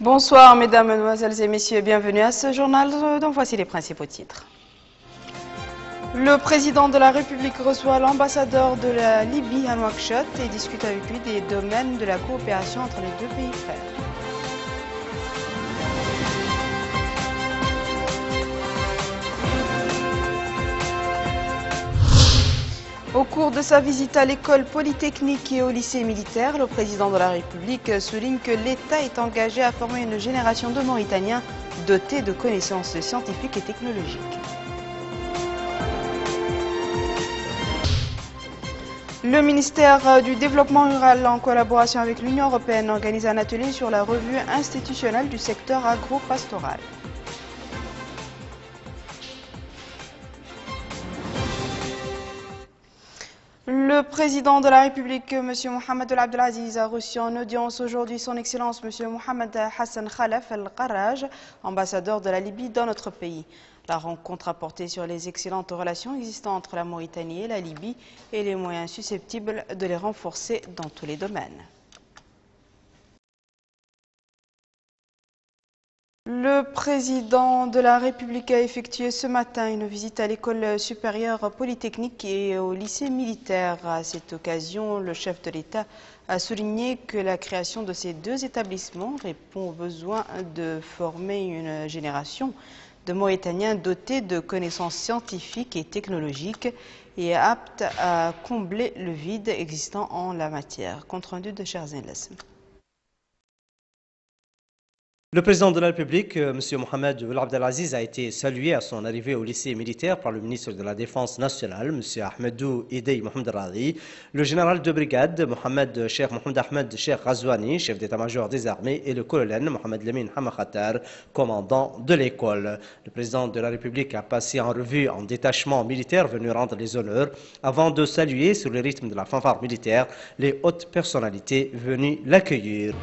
Bonsoir mesdames, mesdemoiselles et messieurs, bienvenue à ce journal dont voici les principaux titres. Le président de la République reçoit l'ambassadeur de la Libye à Nouakchott et discute avec lui des domaines de la coopération entre les deux pays frères. Au cours de sa visite à l'école polytechnique et au lycée militaire, le président de la République souligne que l'État est engagé à former une génération de Mauritaniens dotés de connaissances scientifiques et technologiques. Le ministère du Développement rural, en collaboration avec l'Union européenne, organise un atelier sur la revue institutionnelle du secteur agro-pastoral. Le président de la République, M. Mohamed El Abdelaziz, a reçu en audience aujourd'hui son Excellence M. Mohamed Hassan Khalaf El-Qaraj, ambassadeur de la Libye dans notre pays. La rencontre a porté sur les excellentes relations existant entre la Mauritanie et la Libye et les moyens susceptibles de les renforcer dans tous les domaines. Le président de la République a effectué ce matin une visite à l'école supérieure polytechnique et au lycée militaire. À cette occasion, le chef de l'État a souligné que la création de ces deux établissements répond au besoin de former une génération de Mauritaniens dotés de connaissances scientifiques et technologiques et aptes à combler le vide existant en la matière. Compte rendu de Sherzin Lassem. Le président de la République, M. Mohamed El Abdelaziz, a été salué à son arrivée au lycée militaire par le ministre de la Défense nationale, M. Ahmedou Idey Mohamed Radi, le général de brigade Mohamed Cheikh Mohamed Ahmed Cheikh Ghazouani, chef d'état-major des armées, et le colonel Mohamed Lamine Hamakhatar, commandant de l'école. Le président de la République a passé en revue un détachement militaire venu rendre les honneurs avant de saluer sur le rythme de la fanfare militaire les hautes personnalités venues l'accueillir.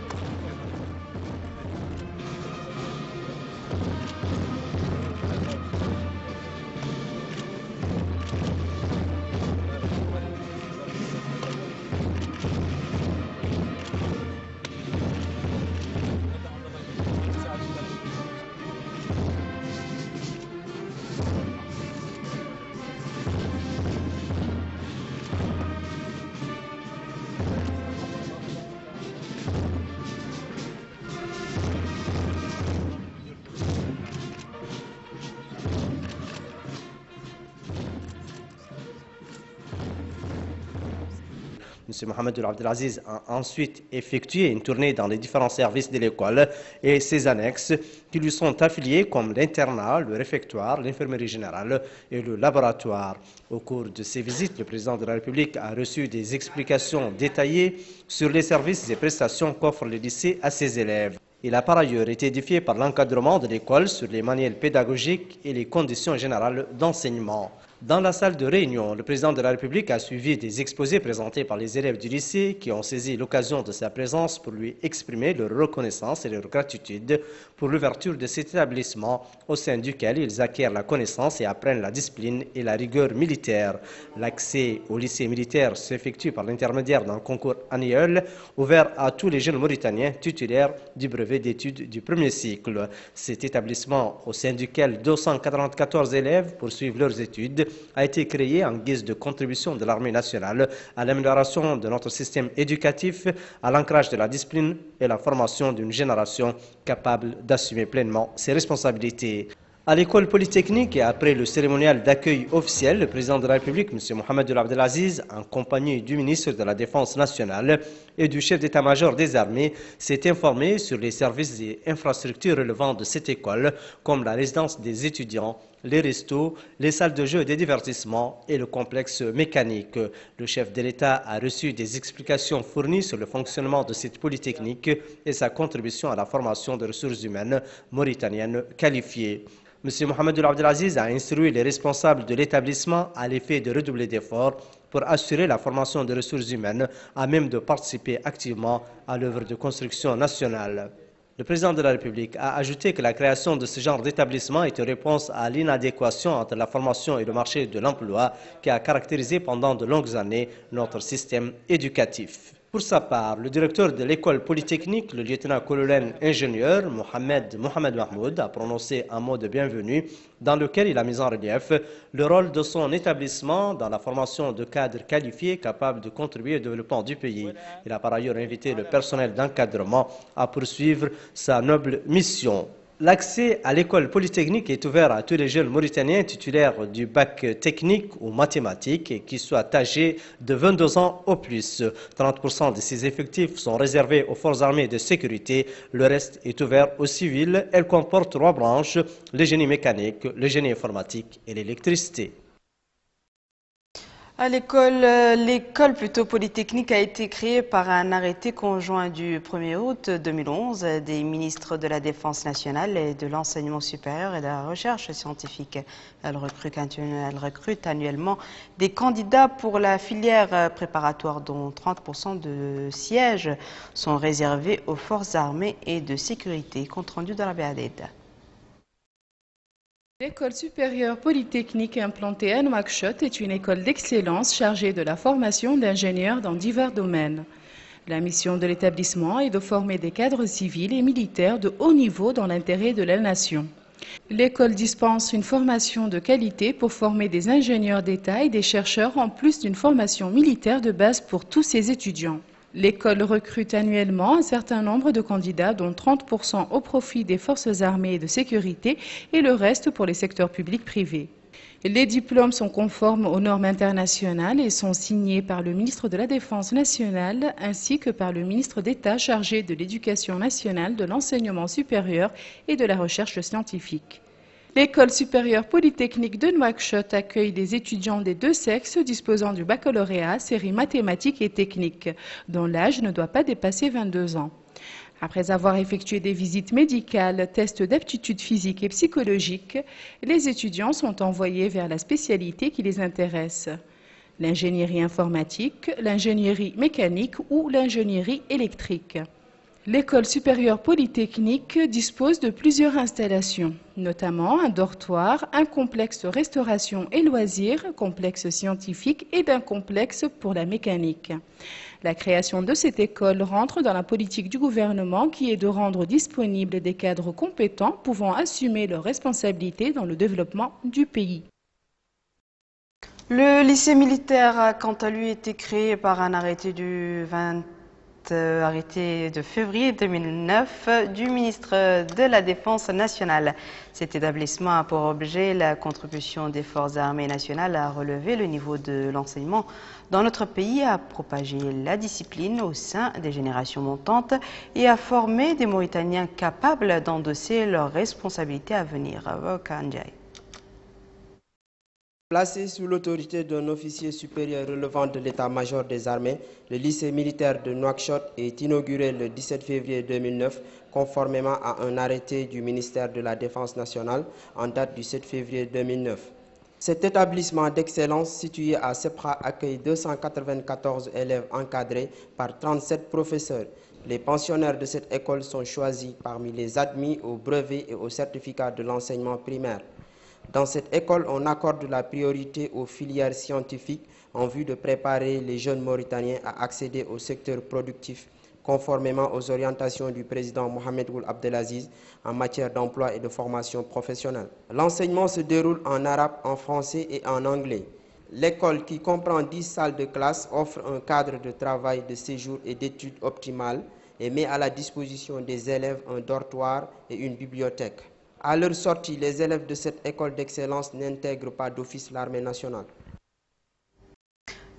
M. Mohamed El Abdelaziz a ensuite effectué une tournée dans les différents services de l'école et ses annexes qui lui sont affiliés comme l'internat, le réfectoire, l'infirmerie générale et le laboratoire. Au cours de ces visites, le président de la République a reçu des explications détaillées sur les services et prestations qu'offre le lycée à ses élèves. Il a par ailleurs été édifié par l'encadrement de l'école sur les manuels pédagogiques et les conditions générales d'enseignement. Dans la salle de réunion, le président de la République a suivi des exposés présentés par les élèves du lycée qui ont saisi l'occasion de sa présence pour lui exprimer leur reconnaissance et leur gratitude pour l'ouverture de cet établissement au sein duquel ils acquièrent la connaissance et apprennent la discipline et la rigueur militaire. L'accès au lycée militaire s'effectue par l'intermédiaire d'un concours annuel ouvert à tous les jeunes Mauritaniens titulaires du brevet d'études du premier cycle. Cet établissement, au sein duquel 294 élèves poursuivent leurs études, a été créé en guise de contribution de l'armée nationale à l'amélioration de notre système éducatif, à l'ancrage de la discipline et la formation d'une génération capable d'assumer pleinement ses responsabilités. À l'école polytechnique et après le cérémonial d'accueil officiel, le président de la République, M. Mohamed El Abdelaziz, en compagnie du ministre de la Défense nationale et du chef d'état-major des armées, s'est informé sur les services et infrastructures relevant de cette école, comme la résidence des étudiants, les restos, les salles de jeux et des divertissements et le complexe mécanique. Le chef de l'État a reçu des explications fournies sur le fonctionnement de cette polytechnique et sa contribution à la formation de ressources humaines mauritaniennes qualifiées. M. Mohamed El Abdelaziz a instruit les responsables de l'établissement à l'effet de redoubler d'efforts pour assurer la formation des ressources humaines à même de participer activement à l'œuvre de construction nationale. Le président de la République a ajouté que la création de ce genre d'établissement est une réponse à l'inadéquation entre la formation et le marché de l'emploi qui a caractérisé pendant de longues années notre système éducatif. Pour sa part, le directeur de l'école polytechnique, le lieutenant-colonel ingénieur Mohamed Mahmoud, a prononcé un mot de bienvenue dans lequel il a mis en relief le rôle de son établissement dans la formation de cadres qualifiés capables de contribuer au développement du pays. Il a par ailleurs invité le personnel d'encadrement à poursuivre sa noble mission. L'accès à l'école polytechnique est ouvert à tous les jeunes Mauritaniens titulaires du bac technique ou mathématique et qui soient âgés de 22 ans au plus. 30% de ces effectifs sont réservés aux forces armées de sécurité. Le reste est ouvert aux civils. Elle comporte 3 branches, le génie mécanique, le génie informatique et l'électricité. À l'école polytechnique a été créée par un arrêté conjoint du 1er août 2011 des ministres de la Défense nationale et de l'enseignement supérieur et de la recherche scientifique. Elle recrute annuellement des candidats pour la filière préparatoire dont 30% de sièges sont réservés aux forces armées et de sécurité. Compte rendu dans la BADED. L'école supérieure polytechnique implantée à Nouakchott est une école d'excellence chargée de la formation d'ingénieurs dans divers domaines. La mission de l'établissement est de former des cadres civils et militaires de haut niveau dans l'intérêt de la nation. L'école dispense une formation de qualité pour former des ingénieurs d'État et des chercheurs en plus d'une formation militaire de base pour tous ses étudiants. L'école recrute annuellement un certain nombre de candidats, dont 30% au profit des forces armées et de sécurité et le reste pour les secteurs publics privés. Les diplômes sont conformes aux normes internationales et sont signés par le ministre de la Défense nationale ainsi que par le ministre d'État chargé de l'Éducation nationale, de l'enseignement supérieur et de la recherche scientifique. L'école supérieure polytechnique de Nouakchott accueille des étudiants des 2 sexes disposant du baccalauréat, série mathématiques et techniques, dont l'âge ne doit pas dépasser 22 ans. Après avoir effectué des visites médicales, tests d'aptitude physique et psychologique, les étudiants sont envoyés vers la spécialité qui les intéresse: l'ingénierie informatique, l'ingénierie mécanique ou l'ingénierie électrique. L'école supérieure polytechnique dispose de plusieurs installations, notamment un dortoir, un complexe restauration et loisirs, complexe scientifique et d'un complexe pour la mécanique. La création de cette école rentre dans la politique du gouvernement qui est de rendre disponibles des cadres compétents pouvant assumer leurs responsabilités dans le développement du pays. Le lycée militaire a quant à lui été créé par un arrêté de février 2009 du ministre de la Défense nationale. Cet établissement a pour objet la contribution des forces armées nationales à relever le niveau de l'enseignement dans notre pays, à propager la discipline au sein des générations montantes et à former des Mauritaniens capables d'endosser leurs responsabilités à venir. Placé sous l'autorité d'un officier supérieur relevant de l'état-major des armées, le lycée militaire de Nouakchott est inauguré le 17 février 2009, conformément à un arrêté du ministère de la Défense nationale en date du 7 février 2009. Cet établissement d'excellence situé à Sepra accueille 294 élèves encadrés par 37 professeurs. Les pensionnaires de cette école sont choisis parmi les admis au brevet et au certificat de l'enseignement primaire. Dans cette école, on accorde la priorité aux filières scientifiques en vue de préparer les jeunes Mauritaniens à accéder au secteur productif, conformément aux orientations du président Mohamed Ould Abdelaziz en matière d'emploi et de formation professionnelle. L'enseignement se déroule en arabe, en français et en anglais. L'école, qui comprend 10 salles de classe, offre un cadre de travail, de séjour et d'études optimal et met à la disposition des élèves un dortoir et une bibliothèque. À leur sortie, les élèves de cette école d'excellence n'intègrent pas d'office l'armée nationale.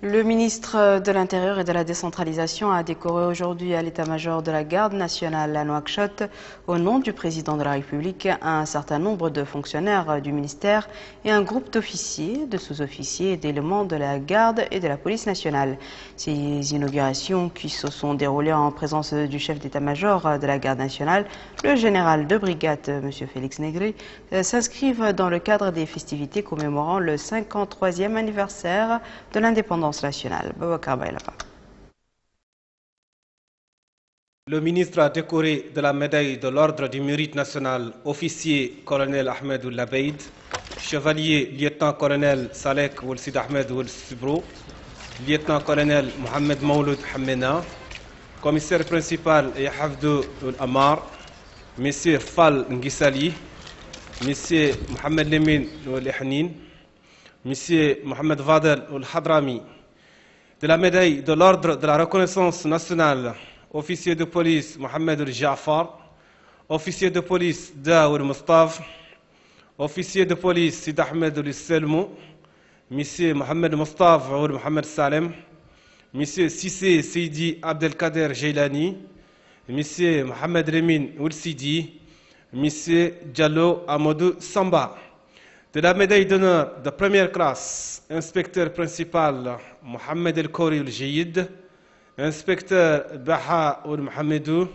Le ministre de l'Intérieur et de la Décentralisation a décoré aujourd'hui à l'état-major de la Garde nationale à Nouakchott, au nom du président de la République, un certain nombre de fonctionnaires du ministère et un groupe d'officiers, de sous-officiers et d'éléments de la Garde et de la police nationale. Ces inaugurations, qui se sont déroulées en présence du chef d'état-major de la Garde nationale, le général de brigade, M. Félix Négré, s'inscrivent dans le cadre des festivités commémorant le 53e anniversaire de l'indépendance nationale. Le ministre a décoré de la médaille de l'Ordre du Mérite national officier colonel Ahmed Ould Abeid, chevalier lieutenant-colonel Salek Ould Sid Ahmed Ould Sibro, lieutenant-colonel Mohamed Mauloud Hammena, commissaire principal Yahafdou Amar, M. Fall Ngisali, M. Mohamed Lemine Lehnin, M. Mohamed Vadel Hadrami, de la médaille de l'ordre de la reconnaissance nationale, officier de police Mohamed Jafar, officier de police Daoud Mustaf, officier de police Sid Ahmed Selmou, M. Mohamed Mustaf Mohamed Salem, M. Sissé Sidi Abdelkader Jailani, M. Mohamed Remin Oulsidi, M. Diallo Amadou Samba. De la médaille d'honneur de première classe, inspecteur principal Mohamed El Khori El Jayid, inspecteur Baha Oul Mohamedou,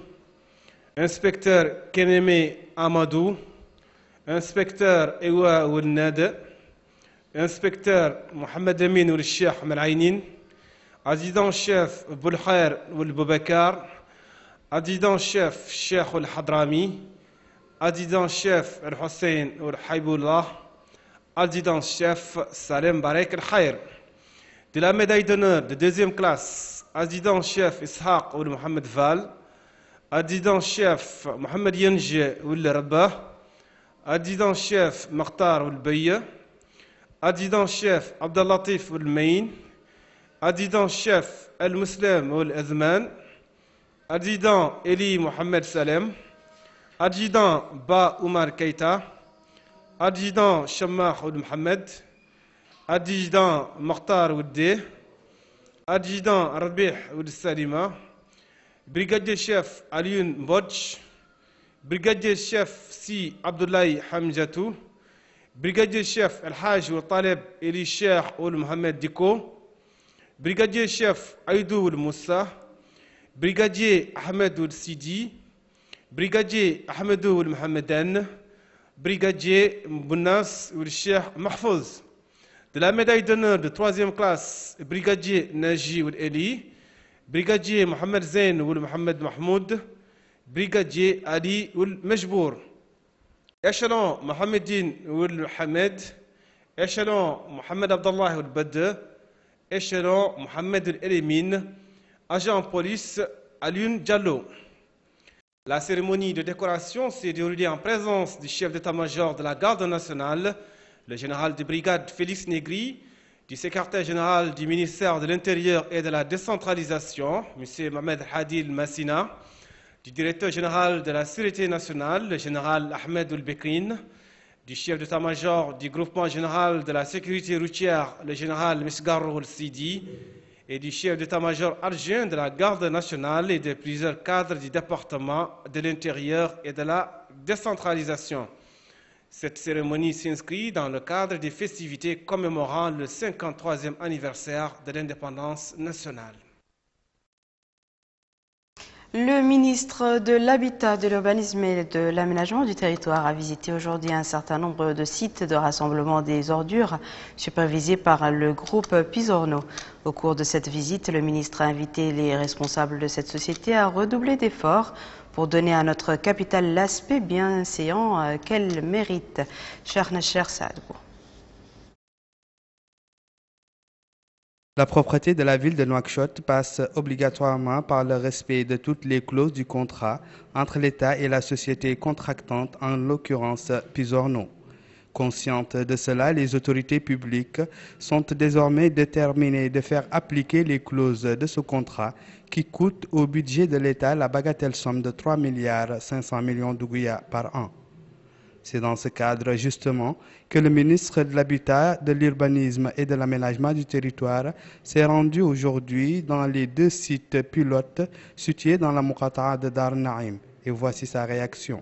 inspecteur Keneme Amadou, inspecteur Ewa Oul Nade, inspecteur Mohamed Amin Oul Cheikh Malaïnin, adjudant-chef Boulkhair Oul Boubakar, adjudant-chef Cheikh Oul Hadrami, adjudant-chef El Hussein Oul Haïboullah, adjudant-chef Salem Barek El Khair. De la médaille d'honneur de deuxième classe, adjudant-chef Ishaq Oul Mohamed Val, adjudant-chef Mohamed Yenje Oul Rabah, adjudant-chef Makhtar Oul Baye, adjudant-chef Abdellatif Oul Maïn, adjudant-chef El Muslim Oul Azman, adjudant Eli Mohamed Salem, adjudant Ba Oumar Keita, adjudant Shammah Oul Mohamed, adjudant Makhtar Oudé, adjudant Rabih Oul Salima, brigadier chef Alioune Mbodj, brigadier chef Si Abdoulaye Hamjatou, brigadier chef El Haj Oul Taleb Eli Cheikh Oul Mohamed Diko, brigadier chef Aïdou Oul Moussa, brigadier Ahmed Oul Sidi, brigadier Ahmedou Oul Mohamedan, brigadier Mbounas Oul Cheikh Mahfouz. De la médaille d'honneur de troisième classe, brigadier Naji Oul Eli, brigadier Mohamed Zain Oul Mohamed Mahmoud, brigadier Ali Oul Mejbour. Échelon Mohamedine Oul Hamed, échelon Mohamed Abdallah Oul Badde, échelon Mohamed Oul Elimine, agent police Alioune Diallo. La cérémonie de décoration s'est déroulée en présence du chef d'état-major de la garde nationale, le général de brigade Félix Negri, du secrétaire général du ministère de l'Intérieur et de la décentralisation, M. Mohamed Hadil Massina, du directeur général de la Sécurité nationale, le général Ahmed Oul-Bekrin, du chef d'état-major du groupement général de la sécurité routière, le général Misgar Oul-Sidi, et du chef d'état-major adjoint de la garde nationale et de plusieurs cadres du département de l'Intérieur et de la décentralisation. Cette cérémonie s'inscrit dans le cadre des festivités commémorant le 53e anniversaire de l'indépendance nationale. Le ministre de l'Habitat, de l'Urbanisme et de l'Aménagement du Territoire a visité aujourd'hui un certain nombre de sites de rassemblement des ordures supervisés par le groupe Pisorno. Au cours de cette visite, le ministre a invité les responsables de cette société à redoubler d'efforts pour donner à notre capitale l'aspect bienséant qu'elle mérite. Cher Nacher Saadou. La propreté de la ville de Nouakchott passe obligatoirement par le respect de toutes les clauses du contrat entre l'État et la société contractante, en l'occurrence Pisorno. Conscientes de cela, les autorités publiques sont désormais déterminées de faire appliquer les clauses de ce contrat qui coûte au budget de l'État la bagatelle somme de 3,5 milliards d'Ouguiya par an. C'est dans ce cadre, justement, que le ministre de l'Habitat, de l'Urbanisme et de l'Aménagement du Territoire s'est rendu aujourd'hui dans les deux sites pilotes situés dans la Muqata'a de Dar Naïm. Et voici sa réaction.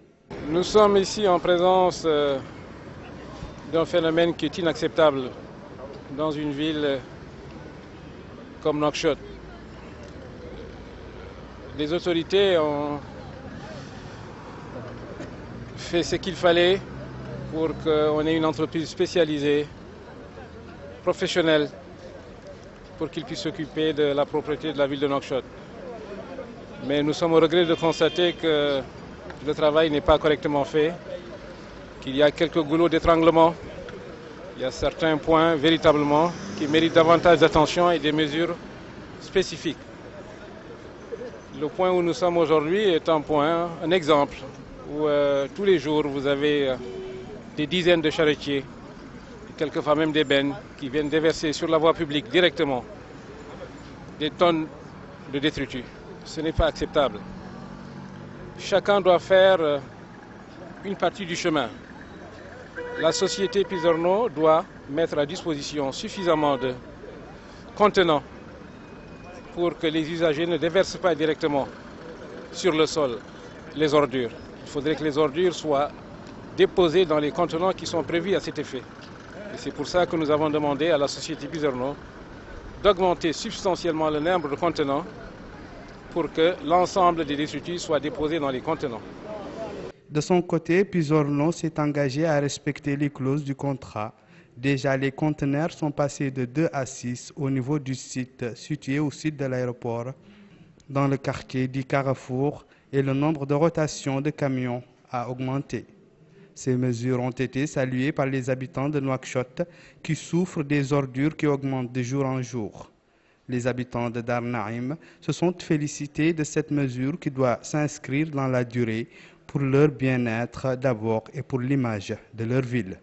Nous sommes ici en présence d'un phénomène qui est inacceptable dans une ville comme Nouakchott. Les autorités ont fait ce qu'il fallait pour qu'on ait une entreprise spécialisée, professionnelle, pour qu'il puisse s'occuper de la propreté de la ville de Nouakchott. Mais nous sommes au regret de constater que le travail n'est pas correctement fait, qu'il y a quelques goulots d'étranglement, il y a certains points véritablement qui méritent davantage d'attention et des mesures spécifiques. Le point où nous sommes aujourd'hui est un exemple où tous les jours vous avez des dizaines de charretiers, quelquefois même des bennes, qui viennent déverser sur la voie publique directement des tonnes de détritus. Ce n'est pas acceptable. Chacun doit faire une partie du chemin. La société Pisorno doit mettre à disposition suffisamment de contenants pour que les usagers ne déversent pas directement sur le sol les ordures. Il faudrait que les ordures soient déposées dans les contenants qui sont prévus à cet effet. Et c'est pour ça que nous avons demandé à la société Pisorno d'augmenter substantiellement le nombre de contenants pour que l'ensemble des détritus soient déposés dans les contenants. De son côté, Pisorno s'est engagé à respecter les clauses du contrat. Déjà, les conteneurs sont passés de 2 à 6 au niveau du site situé au sud de l'aéroport, dans le quartier du Carrefour, et le nombre de rotations de camions a augmenté. Ces mesures ont été saluées par les habitants de Nouakchott qui souffrent des ordures qui augmentent de jour en jour. Les habitants de Dar Naïm se sont félicités de cette mesure qui doit s'inscrire dans la durée pour leur bien-être d'abord et pour l'image de leur ville.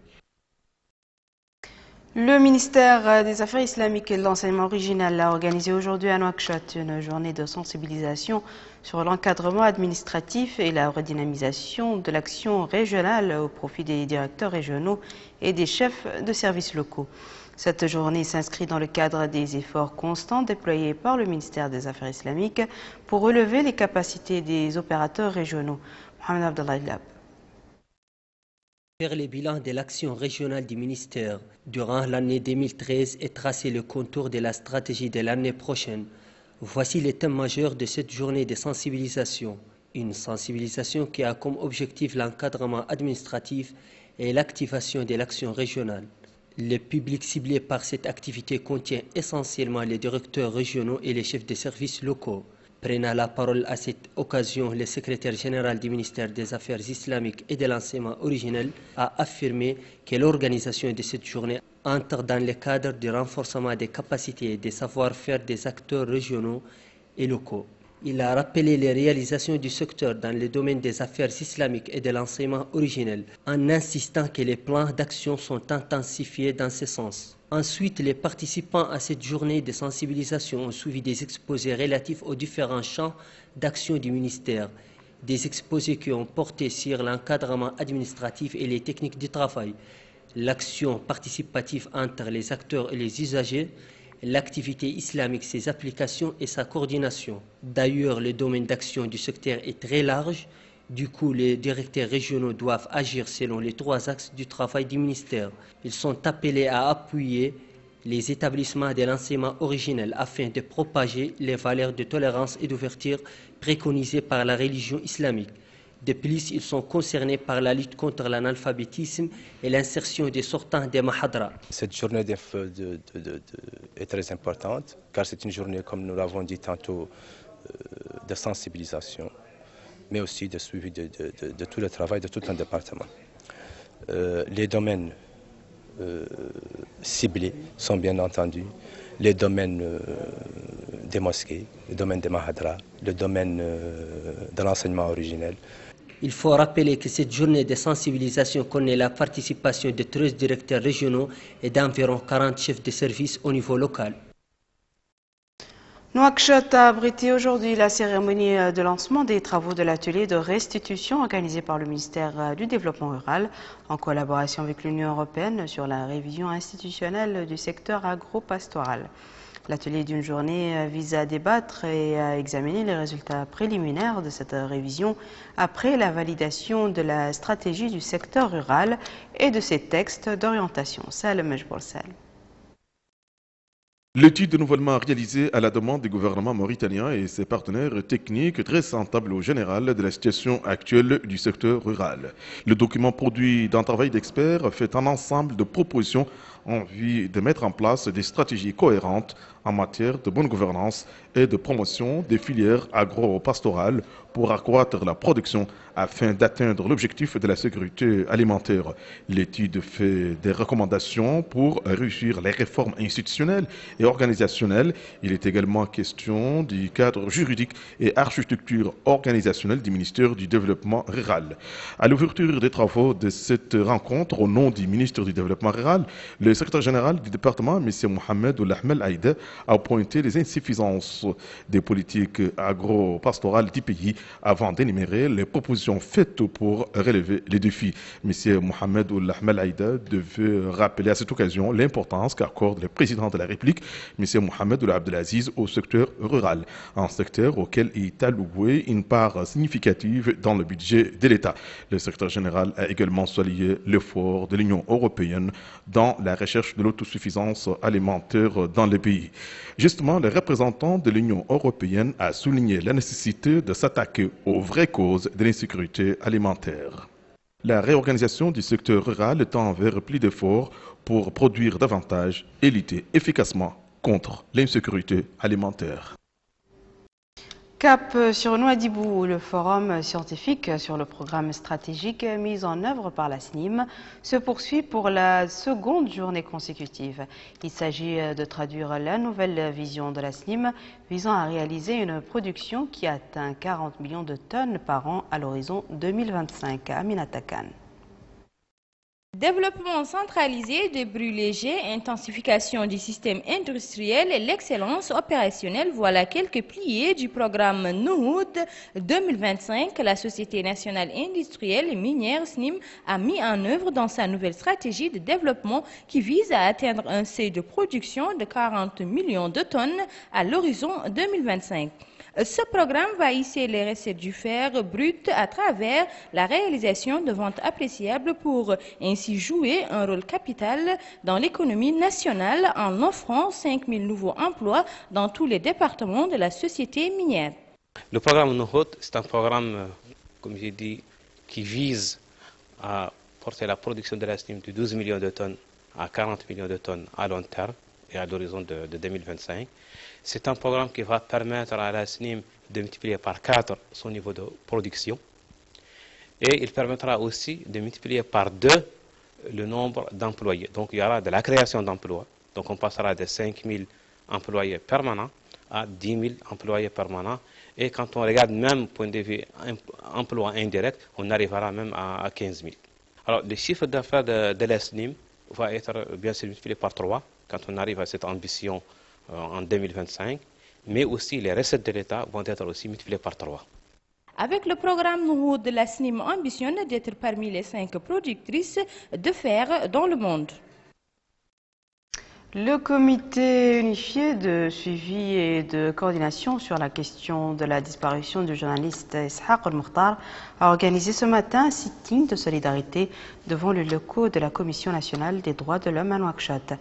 Le ministère des Affaires islamiques et de l'enseignement original a organisé aujourd'hui à Nouakchott une journée de sensibilisation sur l'encadrement administratif et la redynamisation de l'action régionale au profit des directeurs régionaux et des chefs de services locaux. Cette journée s'inscrit dans le cadre des efforts constants déployés par le ministère des Affaires islamiques pour relever les capacités des opérateurs régionaux. Mohamed Abdallah Ilab. Faire le bilan de l'action régionale du ministère durant l'année 2013 et tracer le contour de la stratégie de l'année prochaine. Voici les thèmes majeurs de cette journée de sensibilisation. Une sensibilisation qui a comme objectif l'encadrement administratif et l'activation de l'action régionale. Le public ciblé par cette activité contient essentiellement les directeurs régionaux et les chefs de services locaux. Prenant la parole à cette occasion, le secrétaire général du ministère des Affaires islamiques et de l'enseignement originel a affirmé que l'organisation de cette journée entre dans le cadre du renforcement des capacités et des savoir-faire des acteurs régionaux et locaux. Il a rappelé les réalisations du secteur dans le domaine des affaires islamiques et de l'enseignement originel, en insistant que les plans d'action sont intensifiés dans ce sens. Ensuite, les participants à cette journée de sensibilisation ont suivi des exposés relatifs aux différents champs d'action du ministère, des exposés qui ont porté sur l'encadrement administratif et les techniques de travail, l'action participative entre les acteurs et les usagers, l'activité islamique, ses applications et sa coordination. D'ailleurs, le domaine d'action du secteur est très large. Du coup, les directeurs régionaux doivent agir selon les 3 axes du travail du ministère. Ils sont appelés à appuyer les établissements de l'enseignement originel afin de propager les valeurs de tolérance et d'ouverture préconisées par la religion islamique. De plus, ils sont concernés par la lutte contre l'analphabétisme et l'insertion des sortants des mahadras. Cette journée est très importante car c'est une journée, comme nous l'avons dit tantôt, de sensibilisation, mais aussi de suivi de tout le travail de tout un département. Les domaines ciblés sont bien entendu les domaines des mosquées, le domaine des mahadras, le domaine de l'enseignement originel. Il faut rappeler que cette journée de sensibilisation connaît la participation de 13 directeurs régionaux et d'environ 40 chefs de service au niveau local. Nouakchott a abrité aujourd'hui la cérémonie de lancement des travaux de l'atelier de restitution organisé par le ministère du Développement rural en collaboration avec l'Union européenne sur la révision institutionnelle du secteur agro-pastoral. L'atelier d'une journée vise à débattre et à examiner les résultats préliminaires de cette révision après la validation de la stratégie du secteur rural et de ses textes d'orientation. Salem Mejboursal. L'étude de nouvellement réalisée à la demande du gouvernement mauritanien et ses partenaires techniques dresse un tableau général de la situation actuelle du secteur rural. Le document produit d'un travail d'experts fait un ensemble de propositions en vue de mettre en place des stratégies cohérentes en matière de bonne gouvernance et de promotion des filières agro-pastorales pour accroître la production afin d'atteindre l'objectif de la sécurité alimentaire. L'étude fait des recommandations pour réussir les réformes institutionnelles et organisationnelles. Il est également question du cadre juridique et architecture organisationnelle du ministère du Développement rural. À l'ouverture des travaux de cette rencontre, au nom du ministre du Développement rural, le secrétaire général du département, M. Mohamed Oulahmel Aïda, a pointé les insuffisances des politiques agro-pastorales du pays avant d'énumérer les propositions faites pour relever les défis. M. Mohamed Oulahmel Aïda devait rappeler à cette occasion l'importance qu'accorde le président de la République, M. Mohamed Ould Abdelaziz, au secteur rural, un secteur auquel est alloué une part significative dans le budget de l'État. Le secrétaire général a également salué l'effort de l'Union européenne dans la recherche de l'autosuffisance alimentaire dans le pays. Justement, le représentant de l'Union européenne a souligné la nécessité de s'attaquer aux vraies causes de l'insécurité alimentaire. La réorganisation du secteur rural tend vers plus d'efforts pour produire davantage et lutter efficacement contre l'insécurité alimentaire. Cap sur Nouadhibou, le forum scientifique sur le programme stratégique mis en œuvre par la SNIM se poursuit pour la seconde journée consécutive. Il s'agit de traduire la nouvelle vision de la SNIM visant à réaliser une production qui atteint 40 millions de tonnes par an à l'horizon 2025. Aminata Khan. Développement centralisé des bruits légers, intensification du système industriel et l'excellence opérationnelle, voilà quelques piliers du programme Nouhoud 2025 que la Société nationale industrielle et minière SNIM a mis en œuvre dans sa nouvelle stratégie de développement qui vise à atteindre un seuil de production de 40 millions de tonnes à l'horizon 2025. Ce programme va hisser les recettes du fer brut à travers la réalisation de ventes appréciables pour ainsi jouer un rôle capital dans l'économie nationale en offrant 5 000 nouveaux emplois dans tous les départements de la société minière. Le programme Nouhoud, c'est un programme, comme j'ai dit, qui vise à porter la production de la SNIM de 12 millions de tonnes à 40 millions de tonnes à long terme et à l'horizon de 2025. C'est un programme qui va permettre à la SNIM de multiplier par 4 son niveau de production et il permettra aussi de multiplier par 2 le nombre d'employés. Donc il y aura de la création d'emplois. Donc on passera de 5 000 employés permanents à 10 000 employés permanents. Et quand on regarde même point de vue emploi indirect, on arrivera même à 15 000. Alors le chiffre d'affaires de la SNIM va être bien sûr multiplié par 3 quand on arrive à cette ambition en 2025, mais aussi les recettes de l'État vont être aussi multipliées par 3. Avec le programme Nouhoud, la SNIM ambitionne d'être parmi les 5 productrices de fer dans le monde. Le comité unifié de suivi et de coordination sur la question de la disparition du journaliste Ishaq El-Mokhtar a organisé ce matin un sitting de solidarité devant les locaux de la Commission nationale des droits de l'homme à Nouakchott.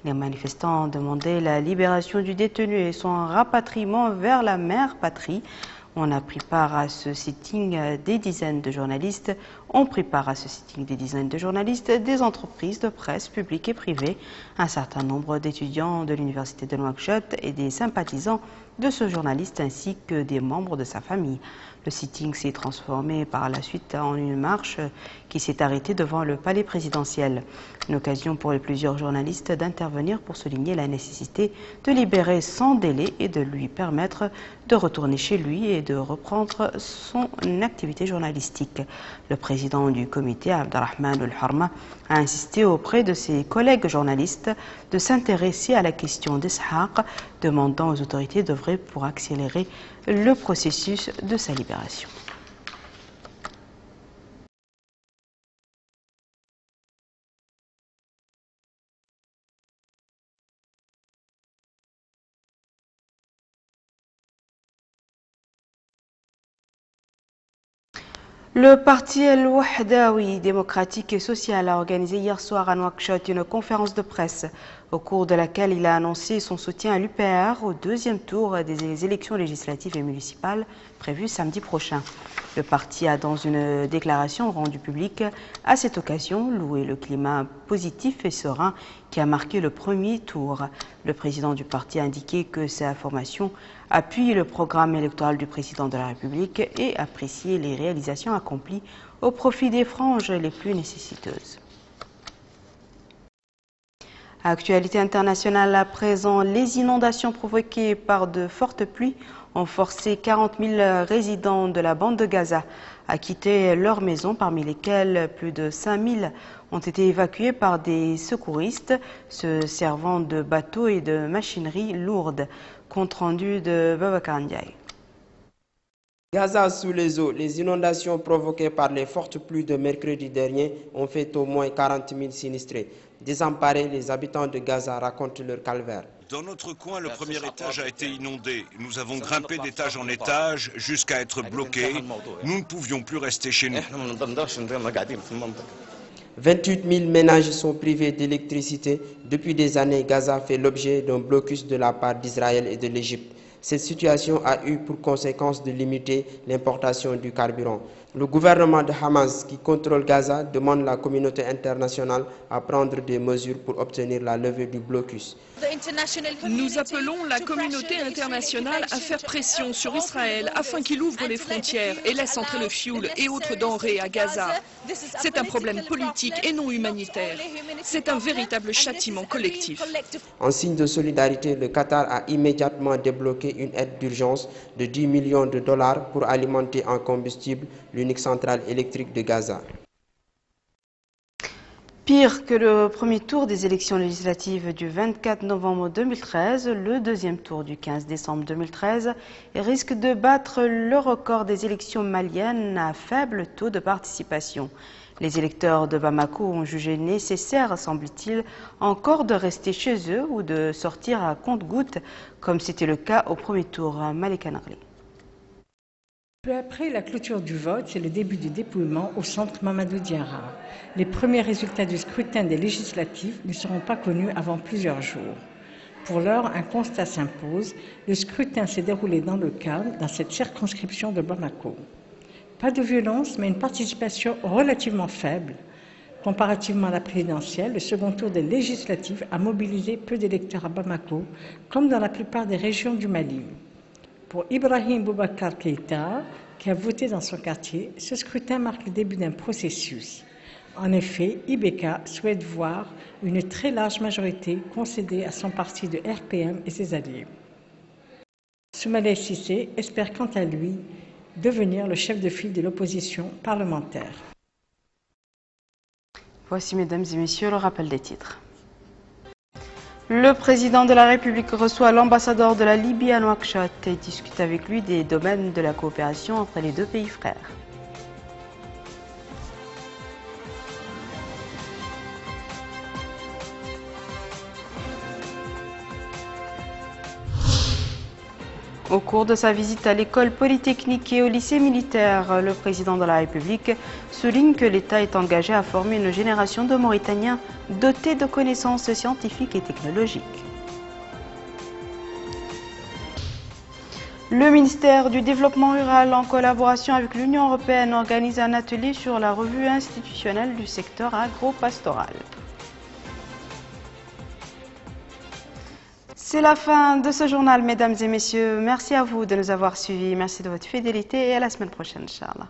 Les manifestants ont demandé la libération du détenu et son rapatriement vers la mère patrie. On a pris part à ce sitting des dizaines de journalistes, des entreprises de presse publiques et privées, un certain nombre d'étudiants de l'université de Nouakchott et des sympathisants de ce journaliste ainsi que des membres de sa famille. Le sitting s'est transformé par la suite en une marche qui s'est arrêtée devant le palais présidentiel. Une occasion pour les plusieurs journalistes d'intervenir pour souligner la nécessité de libérer sans délai et de lui permettre de retourner chez lui et de reprendre son activité journalistique. Le président du comité, Abdelrahman El-Harma, a insisté auprès de ses collègues journalistes de s'intéresser à la question d'Ishaq, demandant aux autorités d'œuvrer pour accélérer le processus de sa libération. Le parti El-Wahdawi démocratique et social a organisé hier soir à Nouakchott une conférence de presse au cours de laquelle il a annoncé son soutien à l'UPR au deuxième tour des élections législatives et municipales prévues samedi prochain. Le parti a, dans une déclaration rendue publique à cette occasion, loué le climat positif et serein qui a marqué le premier tour. Le président du parti a indiqué que sa formation appuie le programme électoral du président de la République et apprécié les réalisations accomplies au profit des franges les plus nécessiteuses. Actualité internationale à présent, les inondations provoquées par de fortes pluies ont forcé 40 000 résidents de la bande de Gaza à quitter leur maison, parmi lesquels plus de 5 000 ont été évacués par des secouristes se servant de bateaux et de machinerie lourde. Compte rendu de Babacar Ndiaye. Gaza sous les eaux, les inondations provoquées par les fortes pluies de mercredi dernier ont fait au moins 40 000 sinistrés. Désemparés, les habitants de Gaza racontent leur calvaire. Dans notre coin, le premier étage a été inondé. Nous avons grimpé d'étage en étage jusqu'à être bloqués. Nous ne pouvions plus rester chez nous. 28 000 ménages sont privés d'électricité. Depuis des années, Gaza fait l'objet d'un blocus de la part d'Israël et de l'Égypte. Cette situation a eu pour conséquence de limiter l'importation du carburant. Le gouvernement de Hamas, qui contrôle Gaza, demande à la communauté internationale à prendre des mesures pour obtenir la levée du blocus. Nous appelons la communauté internationale à faire pression sur Israël afin qu'il ouvre les frontières et laisse entrer le fioul et autres denrées à Gaza. C'est un problème politique et non humanitaire. C'est un véritable châtiment collectif. En signe de solidarité, le Qatar a immédiatement débloqué une aide d'urgence de 10 millions de dollars pour alimenter en combustible l'unique centrale électrique de Gaza. Pire que le premier tour des élections législatives du 24 novembre 2013, le deuxième tour du 15 décembre 2013 risque de battre le record des élections maliennes à faible taux de participation. Les électeurs de Bamako ont jugé nécessaire, semble-t-il, encore de rester chez eux ou de sortir à compte-gouttes, comme c'était le cas au premier tour. Malika Narli. Peu après la clôture du vote, c'est le début du dépouillement au centre Mamadou Diarra. Les premiers résultats du scrutin des législatives ne seront pas connus avant plusieurs jours. Pour l'heure, un constat s'impose. Le scrutin s'est déroulé dans le calme dans cette circonscription de Bamako. Pas de violence, mais une participation relativement faible. Comparativement à la présidentielle, le second tour des législatives a mobilisé peu d'électeurs à Bamako, comme dans la plupart des régions du Mali. Pour Ibrahim Boubacar Keïta, qui a voté dans son quartier, ce scrutin marque le début d'un processus. En effet, IBK souhaite voir une très large majorité concédée à son parti de RPM et ses alliés. Soumaïla Cissé espère quant à lui devenir le chef de file de l'opposition parlementaire. Voici, mesdames et messieurs, le rappel des titres. Le président de la République reçoit l'ambassadeur de la Libye à Nouakchott et discute avec lui des domaines de la coopération entre les deux pays frères. Au cours de sa visite à l'école polytechnique et au lycée militaire, le président de la République souligne que l'État est engagé à former une génération de Mauritaniens dotés de connaissances scientifiques et technologiques. Le ministère du Développement rural, en collaboration avec l'Union européenne, organise un atelier sur la revue institutionnelle du secteur agro-pastoral. C'est la fin de ce journal, mesdames et messieurs. Merci à vous de nous avoir suivis. Merci de votre fidélité et à la semaine prochaine, Inch'Allah.